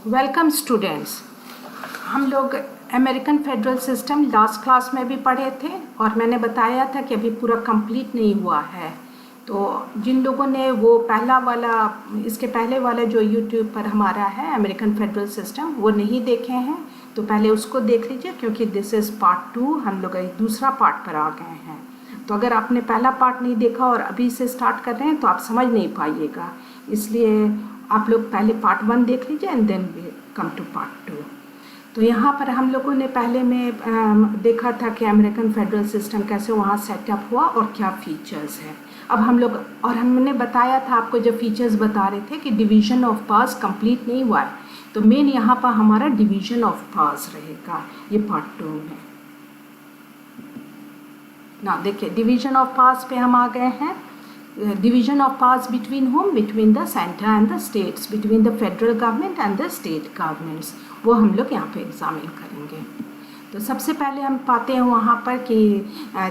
Welcome students. हम लोग American federal system last class में भी पढ़े थे और मैंने बताया था कि अभी पूरा कंप्लीट नहीं हुआ है। तो जिन लोगों ने वो पहला वाला इसके पहले वाला जो यूट्यूब पर हमारा है अमेरिकन फेडरल सिस्टम वो नहीं देखे हैं तो पहले उसको देख लीजिए, क्योंकि दिस इज़ पार्ट 2। हम लोग एक दूसरा पार्ट पर आ गए हैं। तो अगर आपने पहला पार्ट नहीं देखा और अभी से स्टार्ट कर रहे हैं तो आप समझ नहीं पाइएगा, इसलिए आप लोग पहले पार्ट 1 देख लीजिए and then we come to part 2। तो यहाँ पर हम लोगों ने पहले में देखा था कि अमेरिकन फेडरल सिस्टम कैसे वहाँ सेटअप हुआ और क्या फीचर्स है। अब हम लोग और हमने बताया था आपको, जब फीचर्स बता रहे थे कि डिवीज़न ऑफ पावर्स कंप्लीट नहीं हुआ है, तो मेन यहाँ पर हमारा डिवीज़न ऑफ पावर्स रहेगा ये पार्ट 2 में ना। देखिए डिवीज़न ऑफ पावर्स पे हम आ गए हैं। Division of powers between whom? Between the center and the states, between the federal government and the state governments, वो हम लोग यहाँ पे एग्जामिन करेंगे। तो सबसे पहले हम पाते हैं वहाँ पर कि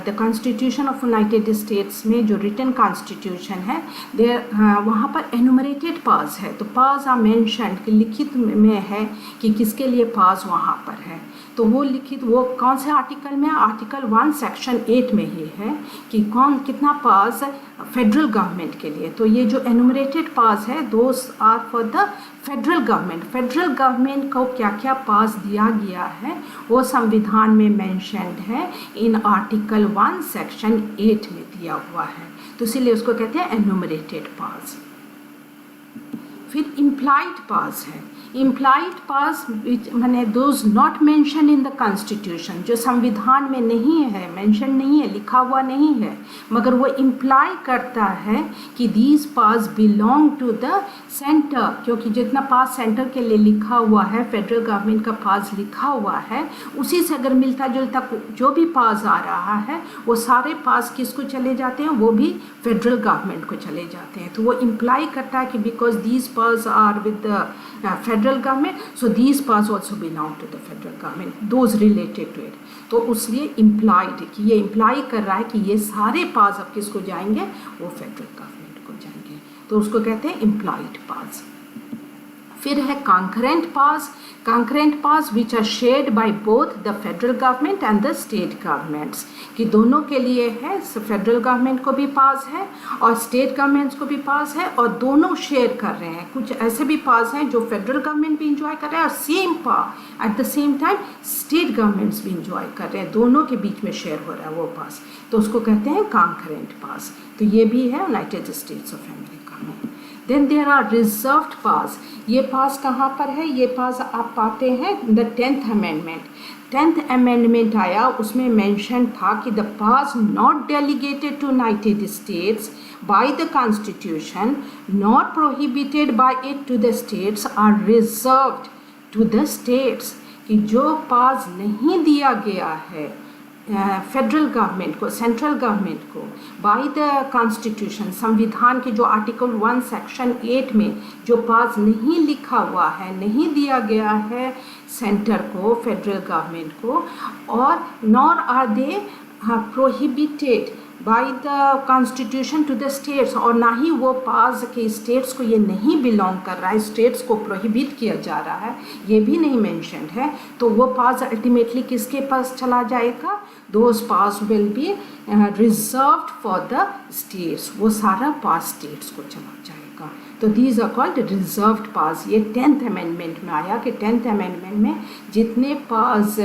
the constitution of United states में जो रिटन कॉन्स्टिट्यूशन है देयर वहाँ पर एनुमरेटेड पावर्स है। तो पावर्स आर मेंशन्ड कि लिखित में है कि किसके लिए पावर्स वहाँ पर है। तो वो लिखित वो कौन से आर्टिकल में? आर्टिकल 1 सेक्शन 8 में ही है कि कौन कितना पावर्स फेडरल गवर्नमेंट के लिए। तो ये जो एनुमरेटेड पावर्स है those are for the federal government. Federal government को क्या क्या पावर्स दिया गया है वो संविधान में मेंशन्ड है, इन आर्टिकल 1 सेक्शन 8 में दिया हुआ है। तो इसीलिए उसको कहते हैं एनुमरेटेड पावर्स। फिर इम्प्लाइड पावर्स है। इम्प्लाइड पावर्स माने those not mention in the constitution, जो संविधान में नहीं है, मेंशन नहीं है, लिखा हुआ नहीं है, मगर वो इम्प्लाई करता है कि these powers belong to the centre, क्योंकि जितना पावर्स सेंटर के लिए लिखा हुआ है, फेडरल गवर्नमेंट का पावर्स लिखा हुआ है, उसी से अगर मिलता जुलता जो भी पावर्स आ रहा है वो सारे पावर्स किसको चले जाते हैं? वो भी फेडरल गवर्नमेंट को चले जाते हैं। तो वो इम्प्लाई करता है कि because these powers are with the federal government, so these powers also belong to the federal government, those related to it. तो उसलिए implied कि ये imply कर रहा है कि ये सारे powers अब किसको जाएंगे? वो federal government को जाएंगे। तो उसको कहते हैं implied powers। फिर है concurrent powers। concurrent powers which are shared by both the federal government and the state governments, कि दोनों के लिए है, फेडरल गवर्नमेंट को भी पास है और स्टेट गवर्नमेंट्स को भी पास है और दोनों शेयर कर रहे हैं। कुछ ऐसे भी पास हैं जो फेडरल गवर्नमेंट भी इंजॉय कर रहे हैं और same power at the same time state governments भी इंजॉय कर रहे हैं, दोनों के बीच में शेयर हो रहा है वो पास। तो उसको कहते हैं कॉन्करेंट पास। तो ये भी है यूनाइटेड स्टेट्स ऑफ अमेरिका में। देन देयर आर रिजर्व्ड पास। ये पास कहाँ पर है? ये पास आप पाते हैं the 10th amendment. 10th amendment आया, उसमें मेंशन था कि the powers not delegated to United States by the constitution not prohibited by it to the states are reserved to the states, कि जो पावर्स नहीं दिया गया है फेडरल गवर्नमेंट को, सेंट्रल गवर्नमेंट को बाय द कॉन्स्टिट्यूशन, संविधान के जो आर्टिकल 1 सेक्शन 8 में जो पास नहीं लिखा हुआ है, नहीं दिया गया है सेंटर को, फेडरल गवर्नमेंट को, और nor are they prohibited by the constitution to the states, और ना ही वो पास के स्टेट्स को ये नहीं बिलोंग कर रहा है, स्टेट्स को प्रोहिबिट किया जा रहा है, ये भी नहीं मेंशन्ड है। तो वो पास अल्टीमेटली किसके पास चला जाएगा? Those pass will be reserved for the states, वो सारा पास स्टेट्स को चला जाएगा। तो दीज आर कॉल्ड रिजर्व्ड पास। ये 10th अमेंडमेंट में आया कि 10th अमेंडमेंट में जितने पास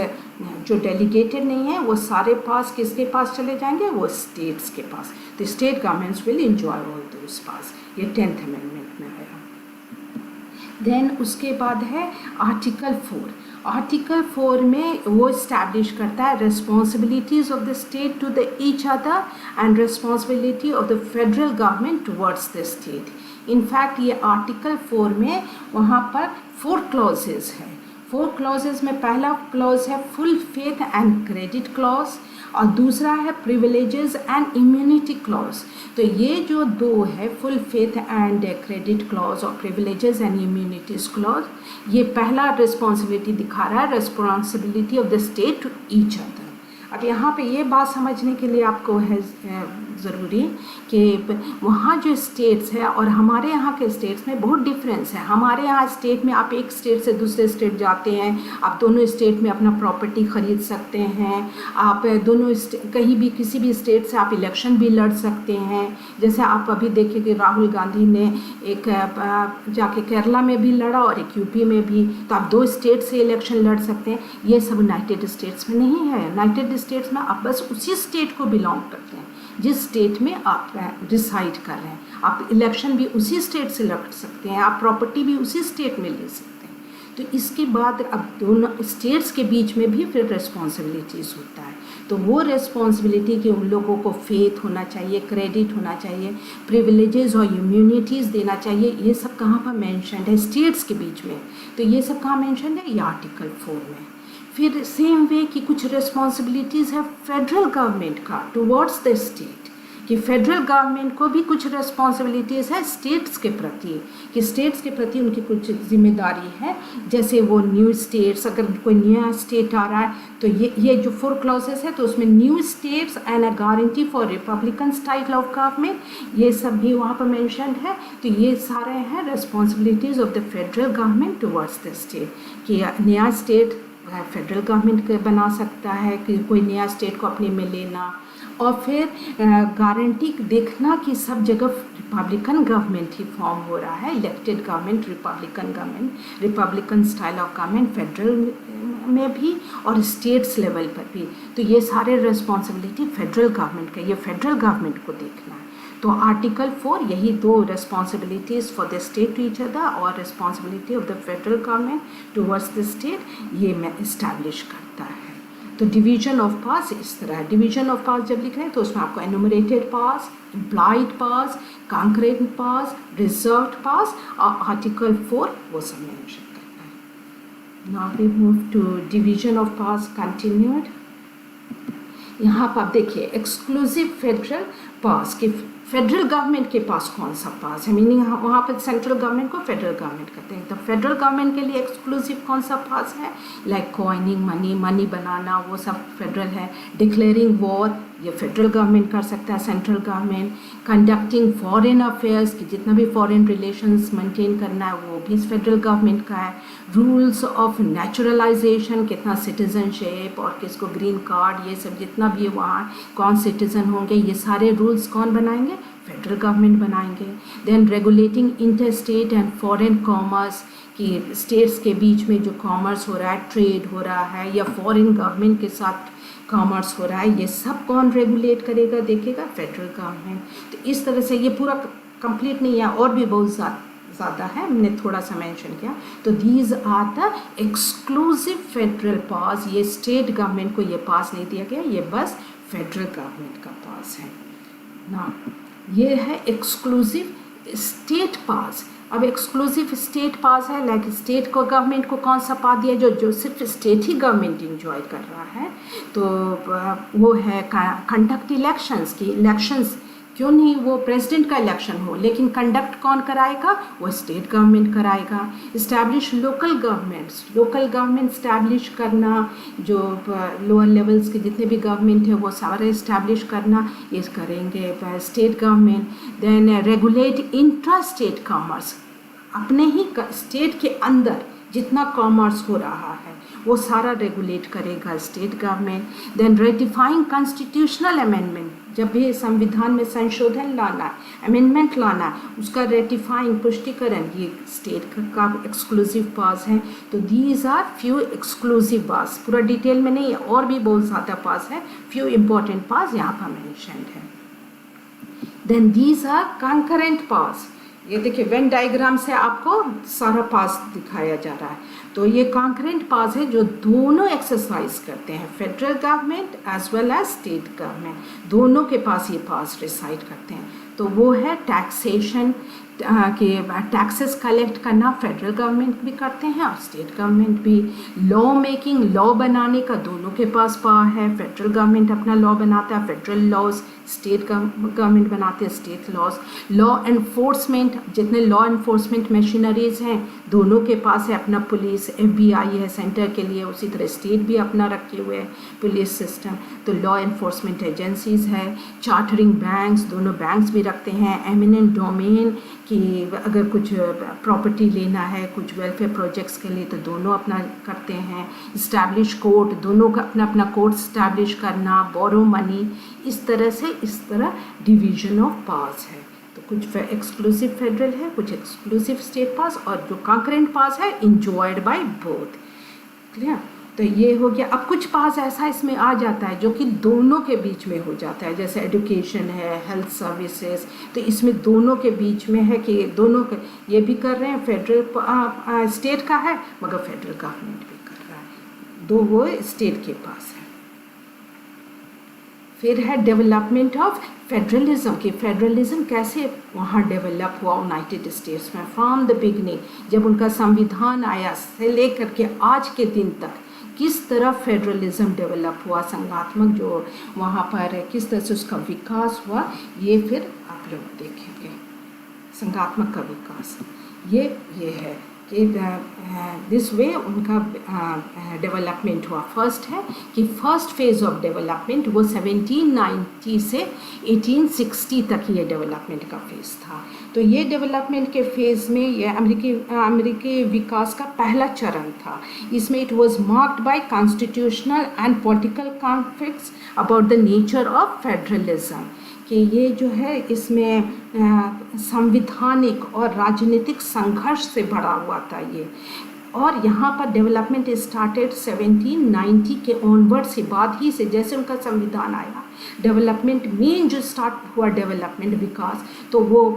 जो डेलीगेटेड नहीं है वो सारे पास किसके पास चले जाएंगे? वो स्टेट्स के पास। तो state governments will enjoy all those powers. ये 10th अमेंडमेंट में आया। देन उसके बाद है आर्टिकल 4। आर्टिकल 4 में वो इस्टेब्लिश करता है responsibilities of the state to the each other and responsibility of the federal government towards the state. In fact ये आर्टिकल 4 में वहाँ पर 4 क्लॉजेज हैं। 4 क्लॉजेज में पहला क्लॉज है full faith and credit clause और दूसरा है प्रिविलेजेस एंड इम्यूनिटी क्लॉज। तो ये जो दो है full faith and credit clause और प्रिविलेजेस एंड इम्यूनिटीज क्लॉज, ये पहला रिस्पॉन्सिबिलिटी दिखा रहा है, responsibility of the state to each other. अब यहाँ पे ये बात समझने के लिए आपको है ज़रूरी कि वहाँ जो स्टेट्स है और हमारे यहाँ के स्टेट्स में बहुत डिफरेंस है। हमारे यहाँ स्टेट में आप एक स्टेट से दूसरे स्टेट जाते हैं, आप दोनों स्टेट में अपना प्रॉपर्टी ख़रीद सकते हैं, आप दोनों कहीं भी किसी भी स्टेट से आप इलेक्शन भी लड़ सकते हैं। जैसे आप अभी देखें कि राहुल गांधी ने एक जाके केरला में भी लड़ा और एक यूपी में भी, तो आप 2 स्टेट से इलेक्शन लड़ सकते हैं। ये सब यूनाइटेड स्टेट्स में नहीं है। यूनाइटेड स्टेट्स में आप बस उसी स्टेट को बिलोंग करते हैं जिस स्टेट में आप रिसाइड कर रहे हैं। आप इलेक्शन भी उसी स्टेट से लड़ सकते हैं, आप प्रॉपर्टी भी उसी स्टेट में ले सकते हैं। तो इसके बाद अब दोनों स्टेट्स के बीच में भी फिर रिस्पॉन्सिबिलिटीज़ होता है। तो वो रिस्पॉन्सिबिलिटी कि उन लोगों को फेथ होना चाहिए, क्रेडिट होना चाहिए, प्रिविलेजेस और इम्यूनिटीज़ देना चाहिए, ये सब कहाँ पर मेंशन्ड है? स्टेट्स के बीच में। तो ये सब कहाँ मेंशन्ड है? ये आर्टिकल 4 में। फिर सेम वे कि कुछ रिस्पॉन्सिबिलिटीज़ है फेडरल गवर्नमेंट का टुवर्ड्स द स्टेट, कि फेडरल गवर्नमेंट को भी कुछ रिस्पॉन्सिबिलिटीज़ है स्टेट्स के प्रति, कि स्टेट्स के प्रति उनकी कुछ जिम्मेदारी है। जैसे वो न्यू स्टेट्स, अगर कोई नया स्टेट आ रहा है तो ये जो 4 क्लॉजेस है, तो उसमें new states and a guarantee for Republican style of government, ये सब भी वहाँ पर मेंशन्ड है। तो ये सारे हैं responsibilities of the federal government towards the state, कि नया स्टेट फेडरल गवर्नमेंट बना सकता है, कि कोई नया स्टेट को अपने में लेना, और फिर गारंटी देखना कि सब जगह रिपब्लिकन गवर्नमेंट ही फॉर्म हो रहा है, elected government, Republican government, Republican style of government federal में भी और स्टेट्स लेवल पर भी। तो ये सारे रिस्पॉन्सिबिलिटी फेडरल गवर्नमेंट का, ये फेडरल गवर्नमेंट को देखना है। तो आर्टिकल 4 यही 2 responsibilities for the state to each other और responsibility of the federal government towards the state, ये मैं इस्टेब्लिश करता है। तो डिवीजन ऑफ पावर्स इस तरह है। डिवीजन ऑफ पावर्स जब लिख रहे हैं तो उसमें आपको enumerated powers, implied powers, concurrent powers, reserved powers और आर्टिकल 4 वो सब मेंशन करना है। Now we move to division of powers continued. यहाँ पर आप देखिए एक्सक्लूसिव फेडरल पावर्स के, फेडरल गवर्नमेंट के पास कौन सा पास है, मीनिंग वहाँ पर सेंट्रल गवर्नमेंट को फेडरल गवर्नमेंट कहते हैं। तो फेडरल गवर्नमेंट के लिए एक्सक्लूसिव कौन सा पास है? लाइक कॉइनिंग मनी बनाना, वो सब फेडरल है। डिक्लेयरिंग वॉर, ये फेडरल गवर्नमेंट कर सकता है, central government. Conducting foreign affairs, कि जितना भी फॉरेन रिलेशंस मेंटेन करना है वो भी फेडरल गवर्नमेंट का है। रूल्स ऑफ नेचुरलाइजेशन, कितना सिटीजनशिप और किसको ग्रीन कार्ड, ये सब जितना भी है वहाँ कौन सिटीजन होंगे, ये सारे रूल्स कौन बनाएंगे? फेडरल गवर्नमेंट बनाएंगे। Then regulating inter state and foreign commerce, कि स्टेट्स के बीच में जो कॉमर्स हो रहा है, ट्रेड हो रहा है या फॉरेन गवर्नमेंट के साथ कॉमर्स हो रहा है, ये सब कौन रेगुलेट करेगा, देखेगा? Federal government. तो इस तरह से ये पूरा कंप्लीट नहीं है, और भी बहुत ज़्यादा है, मैंने थोड़ा सा मेंशन किया। तो these are the exclusive federal powers, ये स्टेट गवर्नमेंट को ये पास नहीं दिया गया, ये बस फेडरल गवर्नमेंट का पास है ना। ये है एक्सक्लूसिव स्टेट पास। अब एक्सक्लूसिव स्टेट पास है, लाइक स्टेट को गवर्नमेंट को कौन सा पास दिया जो सिर्फ स्टेट ही गवर्नमेंट इंजॉय कर रहा है, तो वो है कंडक्ट इलेक्शंस की। इलेक्शंस क्यों नहीं, वो प्रेसिडेंट का इलेक्शन हो, लेकिन कंडक्ट कौन कराएगा? वो स्टेट गवर्नमेंट कराएगा। Establish local governments, local government establish करना, जो लोअर लेवल्स के जितने भी गवर्नमेंट है वो सारे इस्टेब्लिश करना, ये करेंगे state government. Then regulate intra state commerce, अपने ही स्टेट के अंदर जितना कॉमर्स हो रहा है वो सारा रेगुलेट करेगा state government. Then ratifying constitutional amendment, जब भी संविधान में संशोधन लाना है, अमेंडमेंट लाना है, उसका रेटिफाइंग, पुष्टिकरण, ये स्टेट का एक्सक्लूसिव पास है। तो दीज आर फ्यू एक्सक्लूसिव पास, पूरा डिटेल में नहीं है, और भी बहुत ज़्यादा पास है, फ्यू इंपॉर्टेंट पास यहाँ पर मेंशन्ड है। देन दीज आर कंकरेंट पास, ये देखिए वेन डायग्राम से आपको सारा पास दिखाया जा रहा है। तो ये कॉन्करेंट पास है जो दोनों एक्सरसाइज करते हैं, federal government as well as state government, दोनों के पास ये पास रिसाइड करते हैं। तो वो है टैक्सेशन, कि टैक्सेस कलेक्ट करना फेडरल गवर्नमेंट भी करते हैं और स्टेट गवर्नमेंट भी। लॉ मेकिंग, लॉ बनाने का दोनों के पास पावर है। फेडरल गवर्नमेंट अपना लॉ बनाता है, फेडरल लॉज, स्टेट गवर्नमेंट बनाते हैं स्टेट लॉज। लॉ एनफोर्समेंट, जितने लॉ एनफोर्समेंट मशीनरीज हैं दोनों के पास है अपना पुलिस, FBI है सेंटर के लिए, उसी तरह स्टेट भी अपना रखे हुए है पुलिस सिस्टम। तो लॉ एनफोर्समेंट एजेंसीज है। चार्टरिंग बैंक्स, दोनों बैंक्स भी रखते हैं। एमिनेंट डोमेन, कि अगर कुछ प्रॉपर्टी लेना है कुछ वेलफेयर प्रोजेक्ट्स के लिए तो दोनों अपना करते हैं। इस्टेब्लिश कोर्ट, दोनों का अपना अपना कोर्ट इस्टेब्लिश करना। बोरो मनी, इस तरह डिवीजन ऑफ पावर्स है। तो कुछ एक्सक्लूसिव फेडरल है, कुछ एक्सक्लूसिव स्टेट पास, और जो कंकरेंट पास है इंजॉयड बाय बोथ। क्लियर? तो ये हो गया। अब कुछ पास ऐसा इसमें आ जाता है जो कि दोनों के बीच में हो जाता है, जैसे एजुकेशन है, हेल्थ सर्विसेज, तो इसमें दोनों के बीच में है कि दोनों के ये भी कर रहे हैं, फेडरल स्टेट का है मगर फेडरल गवर्नमेंट भी कर रहा है, दो वो स्टेट के पास है। फिर है डेवलपमेंट ऑफ फेडरलिज्म, कि फेडरलिज्म कैसे वहाँ डेवलप हुआ यूनाइटेड स्टेट्स में फ्रॉम द बिगनिंग, जब उनका संविधान आया से लेकर के आज के दिन तक किस तरह फेडरलिज्म डेवलप हुआ, संघात्मक जो वहाँ पर किस तरह से उसका विकास हुआ, ये फिर आप लोग देखेंगे। संघात्मक का विकास ये है कि दिस वे उनका डेवलपमेंट हुआ। फर्स्ट है कि फर्स्ट फेज ऑफ डेवलपमेंट वो 1790 से 1860 तक ये डेवलपमेंट का फेज था। तो ये डेवलपमेंट के फेज़ में ये अमेरिकी विकास का पहला चरण था। इसमें it was marked by constitutional and political conflicts about the nature of federalism, कि ये जो है इसमें संवैधानिक और राजनीतिक संघर्ष से भरा हुआ था ये। और यहाँ पर डेवलपमेंट स्टार्टेड 1790 के ऑनवर्ड से, बाद ही से जैसे उनका संविधान आया डेवलपमेंट मेन जो स्टार्ट हुआ डेवलपमेंट विकास, तो वो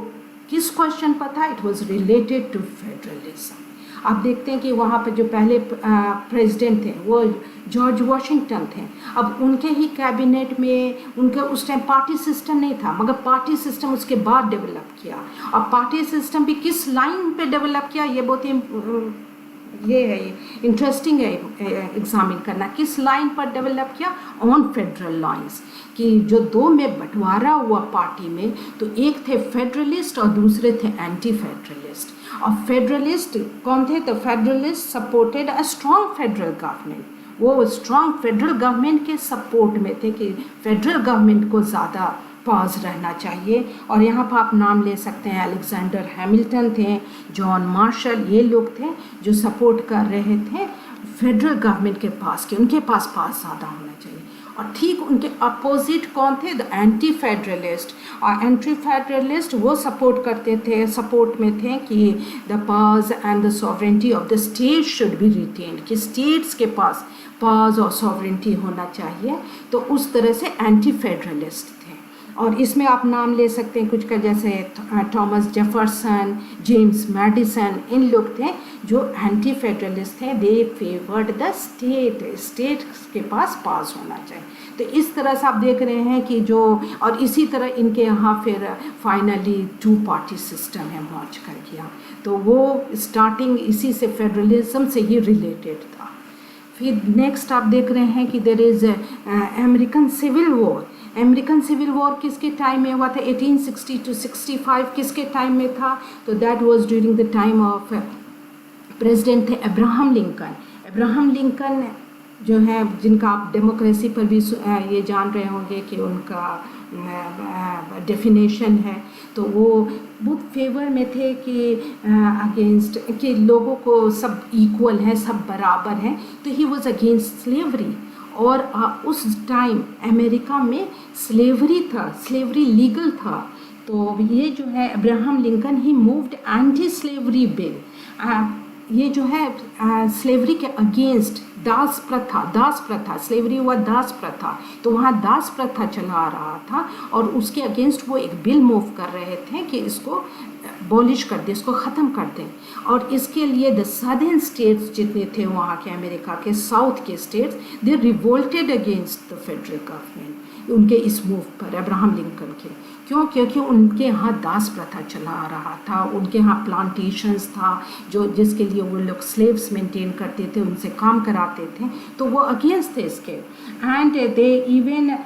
किस क्वेश्चन पर था? It was related to federalism. आप देखते हैं कि वहाँ पर जो पहले प्रेसिडेंट थे वो जॉर्ज वाशिंगटन थे। अब उनके ही कैबिनेट में उनके उस टाइम पार्टी सिस्टम नहीं था, मगर पार्टी सिस्टम उसके बाद डेवलप किया। और पार्टी सिस्टम भी किस लाइन पे डेवलप किया, ये बहुत ही ये है इंटरेस्टिंग है एग्जामिन करना, किस लाइन पर डेवलप किया, ऑन फेडरल लाइंस, कि जो दो में बंटवारा हुआ पार्टी में, तो एक थे फेडरलिस्ट और दूसरे थे एंटी फेडरलिस्ट। और फेडरलिस्ट कौन थे? तो federalist supported a strong federal government, वो स्ट्रॉन्ग फेडरल गवर्नमेंट के सपोर्ट में थे कि फेडरल गवर्नमेंट को ज़्यादा पास रहना चाहिए। और यहाँ पर आप नाम ले सकते हैं, अलेक्जेंडर हैमिल्टन थे, जॉन मार्शल, ये लोग थे जो सपोर्ट कर रहे थे फेडरल गवर्नमेंट के पास, कि उनके पास ज़्यादा होना चाहिए। और ठीक उनके अपोजिट कौन थे? The anti federalist. और एंटी फेडरलिस्ट वो सपोर्ट में थे कि the powers and the sovereignty of the state should be retained, कि स्टेट्स के पास पावर्स और सॉवरेंटी होना चाहिए। तो उस तरह से एंटी फेडरलिस्ट थे। और इसमें आप नाम ले सकते हैं कुछ का, जैसे थॉमस जेफरसन, जेम्स मैडिसन, इन लोग थे जो एंटी फेडरलिस्ट थे। दे फेवर्ड द स्टेट के पास होना चाहिए। तो इस तरह से आप देख रहे हैं कि जो, और इसी तरह इनके यहाँ फिर फाइनली 2 पार्टी सिस्टम है मर्ज कर गया। तो वो स्टार्टिंग इसी से फेडरलिज्म से ही रिलेटेड था। फिर नेक्स्ट आप देख रहे हैं कि there is American civil war. American civil war किसके टाइम में हुआ था? 1860 to 65 किसके टाइम में था? तो that was during the time of president थे अब्राहम लिंकन। अब्राहम लिंकन जो है, जिनका आप डेमोक्रेसी पर भी ये जान रहे होंगे कि उनका डेफिनेशन है, तो वो बहुत फेवर में थे कि अगेंस्ट कि लोगों को सब इक्वल हैं, सब बराबर हैं। तो ही वाज अगेंस्ट स्लेवरी। और उस टाइम अमेरिका में स्लेवरी था, स्लेवरी लीगल था। तो ये जो है अब्राहम लिंकन ही मूव्ड एंटी स्लेवरी बिल। ये जो है स्लेवरी के अगेंस्ट दास प्रथा, स्लेवरी हुआ दास प्रथा, तो वहाँ दास प्रथा चला रहा था और उसके अगेंस्ट वो एक बिल मूव कर रहे थे कि इसको अबॉलिश कर दें, इसको ख़त्म कर दें। और इसके लिए द सदर्न स्टेट्स जितने थे वहाँ के अमेरिका के, साउथ के states, they revolted against the federal government, उनके इस मूव पर अब्राहम लिंकन के, क्यों? क्योंकि उनके यहाँ दास प्रथा चला आ रहा था, उनके यहाँ प्लांटेशंस था जो जिसके लिए वो लोग स्लेव्स मेंटेन करते थे, उनसे काम कराते थे, तो वो अगेंस्ट थे इसके। एंड दे इवन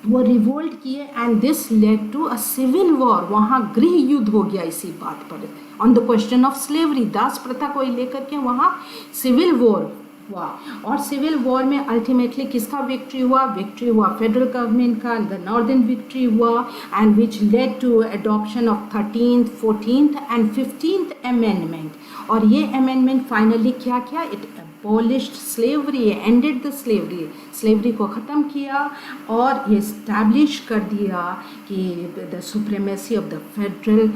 वो रिवोल्ट किए and this led to a civil war, वहाँ गृह युद्ध हो गया इसी बात पर, on the question of slavery, दास प्रथा को लेकर के वहाँ सिविल वॉर हुआ। और सिविल वॉर में अल्टीमेटली किसका विक्ट्री हुआ? विक्ट्री हुआ फेडरल गवर्नमेंट का, द नॉर्दर्न विक्ट्री हुआ, and which led to adoption of 13th, 14th and 15th amendment. और ये अमेंडमेंट फाइनली क्या किया? It abolished slavery, ended the slavery, slavery को ख़त्म किया और ये इस्टेब्लिश कर दिया कि the supremacy of the federal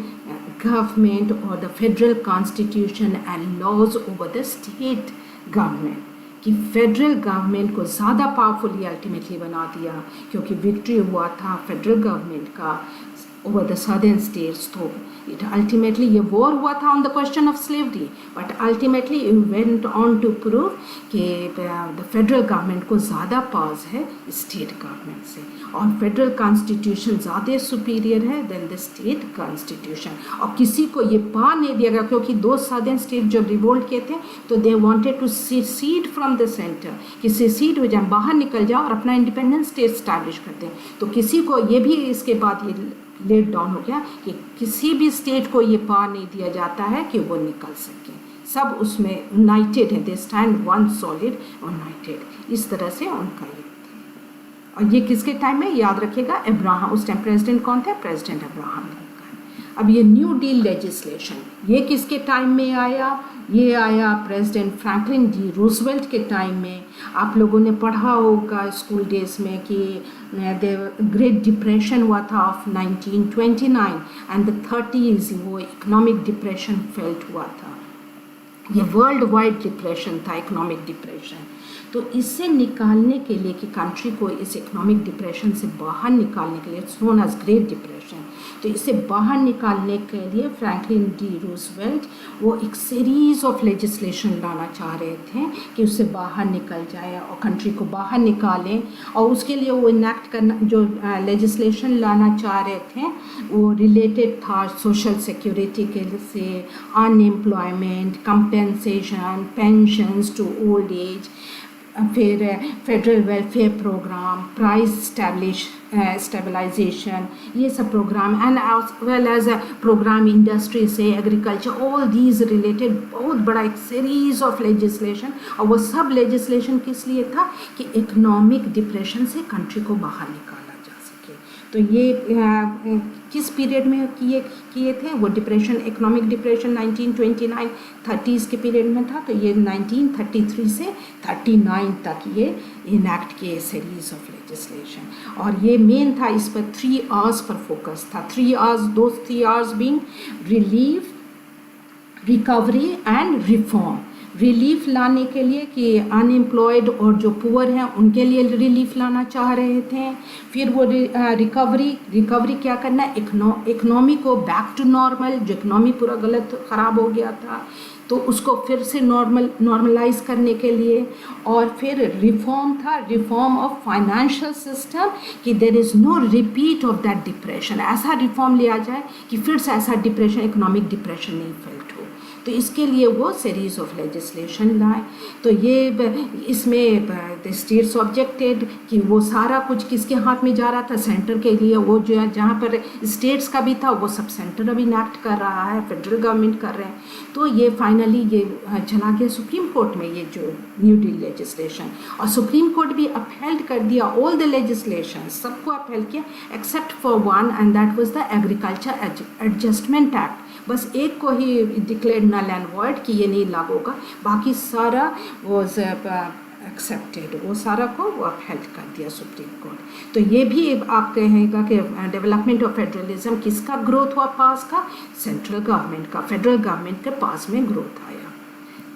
government और the federal constitution and laws over the state government, कि फेडरल गवर्नमेंट को ज़्यादा पावरफुल अल्टीमेटली बना दिया, क्योंकि विक्ट्री हुआ था फेडरल गवर्नमेंट का over the southern states. तो it ultimately ये war हुआ था on the question of slavery, but ultimately it went on to prove कि the federal government को ज़्यादा पावर्स है state government से, और federal constitution ज़्यादा superior है than the state constitution। और किसी को ये पावर नहीं दिया गया, क्योंकि दो southern states जब रिवोल्ट किए थे तो they wanted to secede from the center, कि secede हो जाए, बाहर निकल जाओ और अपना इंडिपेंडेंट स्टेट स्टैब्लिश करते हैं। तो किसी को ये भी इसके बाद ये लेट डाउन हो गया कि किसी भी स्टेट को ये पावर नहीं दिया जाता है कि वो निकल सके, सब उसमें यूनाइटेड है, they stand one solid United, इस तरह से उनका ये। और ये किसके टाइम में? याद रखिएगा, अब्राहम, उस टाइम प्रेसिडेंट कौन थे? President Abraham Lincoln. अब ये न्यू डील लेजिस्लेशन ये किसके टाइम में आया? ये आया प्रेसिडेंट फ्रैंकलिन डी रूजवेल्ट के टाइम में। आप लोगों ने पढ़ा होगा स्कूल डेज में कि ग्रेट डिप्रेशन हुआ था ऑफ 1929 एंड द 30s, वो इकोनॉमिक डिप्रेशन फेल्ट हुआ था, ये वर्ल्ड वाइड डिप्रेशन था, इकोनॉमिक डिप्रेशन। तो इससे निकालने के लिए कि कंट्री को इस इकोनॉमिक डिप्रेशन से बाहर निकालने के लिए, it's known as Great Depression, तो इसे बाहर निकालने के लिए फ्रैंकलिन डी रूजवेल्ट वो एक सीरीज ऑफ लेजिस्लेशन लाना चाह रहे थे कि उससे बाहर निकल जाए और कंट्री को बाहर निकालें। और उसके लिए वो इनेक्ट करना, जो लेजिस्लेशन लाना चाह रहे थे वो रिलेटेड था सोशल सिक्योरिटी के से, unemployment, compensation, pensions to old age, फिर federal welfare program, price stabilization, ये सब program, and as well as program industry से, एग्रीकल्चर, ऑल दीज रिलेटेड बहुत बड़ा एक सीरीज ऑफ लेजिस्लेशन। और वो सब लेजिस्लेशन किस लिए था? कि इकोनॉमिक डिप्रेशन से कंट्री को बाहर निकाला जा सके। तो ये किस पीरियड में किए थे? वो डिप्रेशन, इकोनॉमिक डिप्रेशन 1929 30s के पीरियड में था, तो ये 1933 से 39 तक ये इनेक्ट किए सीरीज ऑफ लेजिस्लेशन। और ये मेन था, इस पर 3 R's पर फोकस था, 3 R's, दो 3 R's being relief, recovery and reform. Relief लाने के लिए कि अनएम्प्लॉयड और जो पुअर हैं उनके लिए रिलीफ लाना चाह रहे थे। फिर वो रिकवरी क्या करना, इकोनॉमी को बैक टू नॉर्मल, जो इकोनॉमी पूरा गलत ख़राब हो गया था तो उसको फिर से नॉर्मलाइज करने के लिए। और फिर रिफॉर्म था, रिफॉर्म ऑफ फाइनेंशियल सिस्टम, कि there is no repeat of that depression, ऐसा रिफॉर्म लिया जाए कि फिर से ऐसा डिप्रेशन, इकोनॉमिक डिप्रेशन नहीं फेल्ट हो। तो इसके लिए वो सीरीज ऑफ लेजिस्लेशन लाए। तो ये इसमें द स्टेट्स ऑब्जेक्टेड कि वो सारा कुछ किसके हाथ में जा रहा था? सेंटर के लिए। वो जो है जहाँ पर स्टेट्स का भी था वो सब सेंटर अभी इनेक्ट कर रहा है, फेडरल गवर्नमेंट कर रहे हैं। तो ये फाइनली ये चला गया सुप्रीम कोर्ट में, ये जो न्यू डील लेजिस्लेशन, और सुप्रीम कोर्ट भी अपहेल्ड कर दिया ऑल द लेजिस्लेशन, सबको अपहेल्ड किया except for one, and that was the agriculture adjustment act. बस एक को ही डिक्लेयर नल एंड वॉइड कि ये नहीं लागू होगा, बाकी सारा वाज एक्सेप्टेड, वो सारा को वो अपहेल्ड कर दिया सुप्रीम कोर्ट। तो ये भी आप कहेगा कि डेवलपमेंट ऑफ फेडरलिज्म किसका ग्रोथ हुआ पास का? सेंट्रल गवर्नमेंट का, फेडरल गवर्नमेंट के पास में ग्रोथ आया।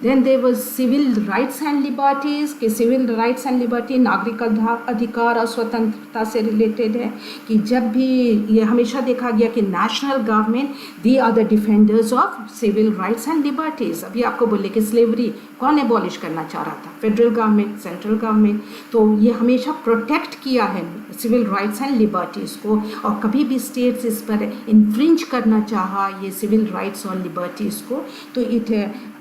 Then there was civil rights and liberties, कि civil rights and liberty नागरिक अधिकार और स्वतंत्रता से रिलेटेड है, कि जब भी ये हमेशा देखा गया कि national government they are the defenders of civil rights and liberties. अभी आपको बोले कि स्लेवरी कौन एबॉलिश करना चाह रहा था? Federal government, central government. तो ये हमेशा प्रोटेक्ट किया है सिविल राइट्स एंड लिबर्टीज़ को, और कभी भी स्टेट्स इस पर इन्फ्रिंज करना चाहा ये सिविल राइट्स और लिबर्टीज़ को, तो इट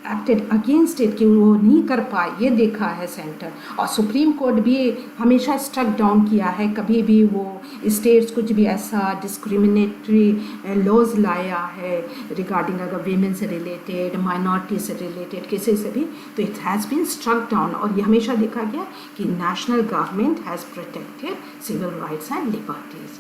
एक्टेड अगेंस्ट इट, कि वो नहीं कर पाए, ये देखा है सेंटर। और सुप्रीम कोर्ट भी हमेशा स्ट्रक डाउन किया है, कभी भी वो स्टेट्स कुछ भी ऐसा डिस्क्रिमिनेटरी लॉज लाया है रिगार्डिंग अगर वीमेन से रिलेटेड, माइनॉरिटी से रिलेटेड, किसी से भी, तो it has been struck down. और ये हमेशा देखा गया कि national government has protected civil rights and liberties.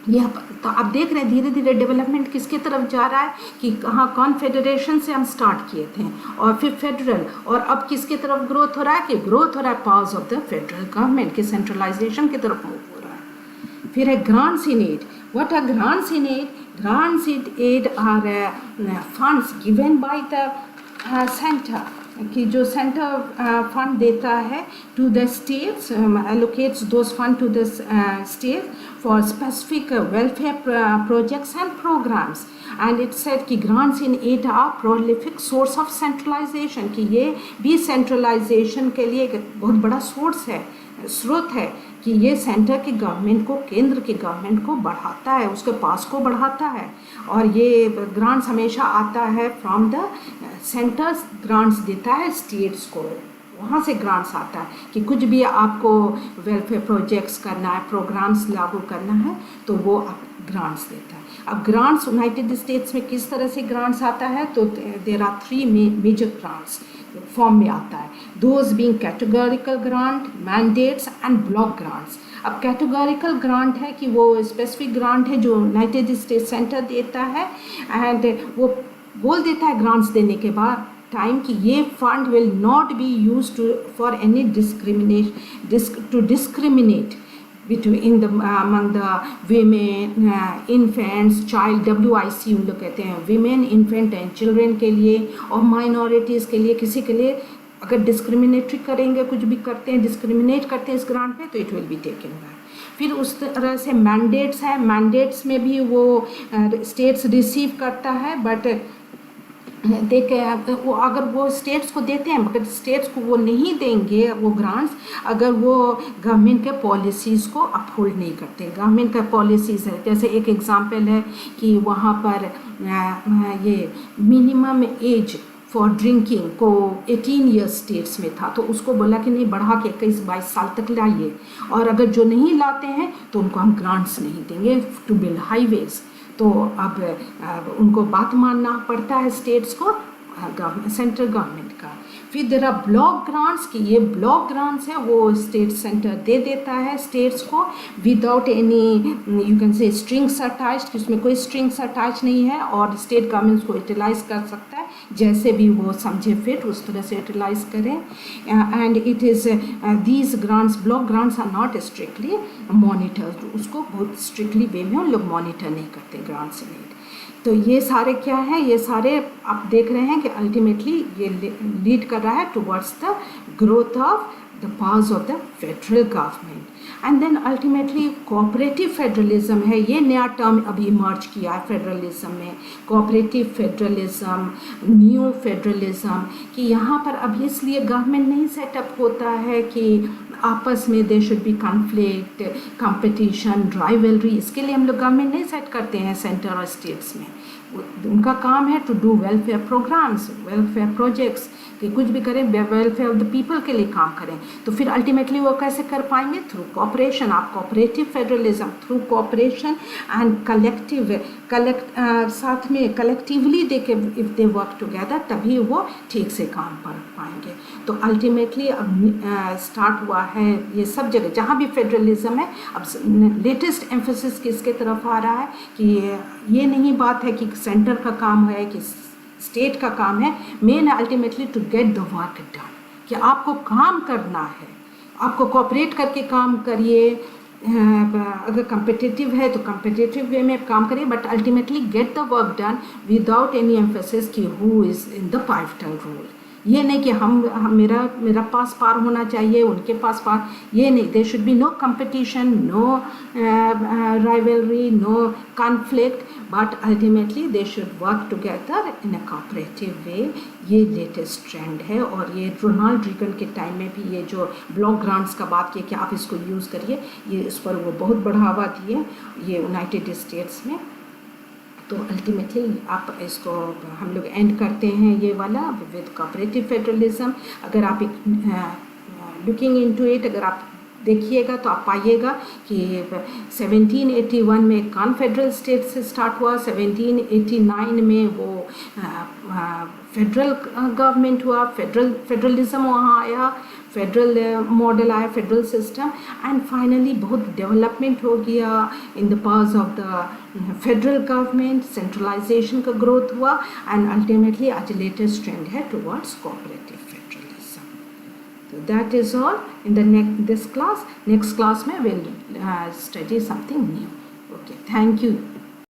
यह तो आप देख रहे हैं धीरे धीरे डेवलपमेंट किसके तरफ जा रहा है, कि कहाँ कॉन्फेडरेशन से हम स्टार्ट किए थे और फिर फेडरल, और अब किसके तरफ ग्रोथ हो रहा है, कि ग्रोथ हो रहा है powers of the federal government के सेंट्रलाइजेशन की तरफ मूव हो रहा है। फिर है grants in aid. What are grants in aid? Grants in aid are funds given by the centre, कि जो सेंटर फंड देता है to the states, allocates those fund to the state for specific welfare projects and programs. And it said कि grants in aid are prolific source of centralization, कि ये भी centralization के लिए एक बहुत बड़ा सोर्स है, स्रोत है, कि ये सेंटर की गवर्नमेंट को, केंद्र की गवर्नमेंट को बढ़ाता है, उसके पास को बढ़ाता है। और ये ग्रांट्स हमेशा आता है फ्रॉम द सेंटर्स, ग्रांट्स देता है स्टेट्स को, वहाँ से ग्रांट्स आता है कि कुछ भी आपको वेलफेयर प्रोजेक्ट्स करना है, प्रोग्राम्स लागू करना है, तो वो आप ग्रांट्स देता है। अब ग्रांट्स यूनाइटेड स्टेट्स में किस तरह से ग्रांट्स आता है, तो there are 3 major grants form में आता है, those being categorical grant, mandates and block grants. अब कैटेगोरिकल ग्रांट है कि वो स्पेसिफिक ग्रांट है जो यूनाइटेड स्टेट्स सेंटर देता है, एंड वो बोल देता है ग्रांट्स देने के बाद टाइम कि ये fund will not be use to for any discriminate between the among the women, infants, child, WIC उन लोग कहते हैं, women, infant and children के लिए, और minorities के लिए, किसी के लिए अगर डिस्क्रिमिनेटरी करेंगे, कुछ भी करते हैं, डिस्क्रिमिनेट करते हैं इस ग्रांट पे, तो it will be taken back. फिर उस तरह से मैंडेट्स है, मैंडेट्स में भी वो स्टेट्स रिसीव करता है, बट देखे वो अगर वो स्टेट्स को देते हैं, मगर स्टेट्स को वो नहीं देंगे वो ग्रांट्स अगर वो गवर्नमेंट के पॉलिसीज़ को अपहोल्ड नहीं करते। गवर्नमेंट का पॉलिसीज़ है, जैसे एक एग्जांपल है कि वहाँ पर ये मिनिमम एज फॉर ड्रिंकिंग को 18 ईयर्स स्टेट्स में था, तो उसको बोला कि नहीं, बढ़ा के 21-22 साल तक लाइए, और अगर जो नहीं लाते हैं तो उनको हम ग्रांट्स नहीं देंगे टू बिल्ड हाईवेज़। तो अब उनको बात मानना पड़ता है स्टेट्स को, सेंट्रल गवर्नमेंट का। फिर देयर आर ब्लॉक ग्रांट्स, कि ये ब्लॉक ग्रांट्स है वो स्टेट सेंटर दे देता है स्टेट्स को without any you can say strings attached, कि उसमें कोई स्ट्रिंग्स अटैच नहीं है, और स्टेट गवर्नमेंट को यूटिलाइज कर सकता है जैसे भी वो समझे फिट उस तरह से यूटिलाइज करें। And it is these grants, block grants are not strictly monitored, उसको बहुत स्ट्रिक्टली वे में उन लोग मॉनिटर नहीं करते ग्रांट्स में। तो ये सारे क्या है, ये सारे आप देख रहे हैं कि अल्टीमेटली ये लीड कर रहा है towards the growth of the powers of the federal government. And then ultimately cooperative federalism है, ये नया टर्म अभी इमर्ज किया है फेडरलिज्म में, कोऑपरेटिव फेडरलिज्म, न्यू फेडरलिज्म, कि यहाँ पर अब इसलिए गवर्नमेंट नहीं सेटअप होता है कि आपस में they should be conflict, competition, rivalry, इसके लिए हम लोग गवर्नमेंट नहीं सेट करते हैं सेंटर और स्टेट्स में। उनका काम है to do welfare programmes, welfare projects, कि कुछ भी करें वेलफेयर ऑफ द पीपल के लिए काम करें। तो फिर अल्टीमेटली वो कैसे कर पाएंगे? Through cooperation. आप cooperative federalism through cooperation and साथ में कलेक्टिवली दे के इफ़ दे वर्क टुगेदर, तभी वो ठीक से काम कर पाएंगे। तो अल्टीमेटली अब स्टार्ट हुआ है ये सब जगह जहाँ भी फेडरलिज्म है, अब लेटेस्ट एम्फोसिस किसके तरफ आ रहा है कि ये नहीं बात है कि सेंटर का काम है कि स्टेट का काम है, main ultimately to get the work done, कि आपको काम करना है, आपको कोऑपरेट करके काम करिए। अगर कम्पिटिटिव है तो कम्पिटिटिव वे में काम करिए, but ultimately get the work done without any emphasis कि who is in the pivotal role. ये नहीं कि हम मेरा पास पार होना चाहिए, उनके पास पार, ये नहीं. There should be no competition, no rivalry, no conflict, but ultimately they should work together in a cooperative way. ये लेटेस्ट ट्रेंड है. और ये रोनाल्ड रीगन के टाइम में भी ये जो ब्लॉक ग्रांट्स का बात किया कि आप इसको यूज़ करिए, ये इस पर वो बहुत बढ़ावा दिए ये यूनाइटेड स्टेट्स में. तो अल्टीमेटली आप इसको हम लोग एंड करते हैं ये वाला विद कोऑपरेटिव फेडरलिज्म. अगर आप लुकिंग इनटू इट, अगर आप देखिएगा तो आप पाइएगा कि 1781 में कॉन्फेडरल स्टेट से स्टार्ट हुआ, 1789 में वो फेडरल गवर्नमेंट हुआ, फेडरलिज्म वहाँ आया, फेडरल मॉडल आया, फेडरल सिस्टम, एंड फाइनली बहुत डेवलपमेंट हो गया in the pass of the federal government, centralisation का ग्रोथ हुआ, एंड अल्टीमेटली आज लेटेस्ट ट्रेंड है towards cooperative federalism. So that is all in the this class. Next class में we'll study something new. Okay, thank you.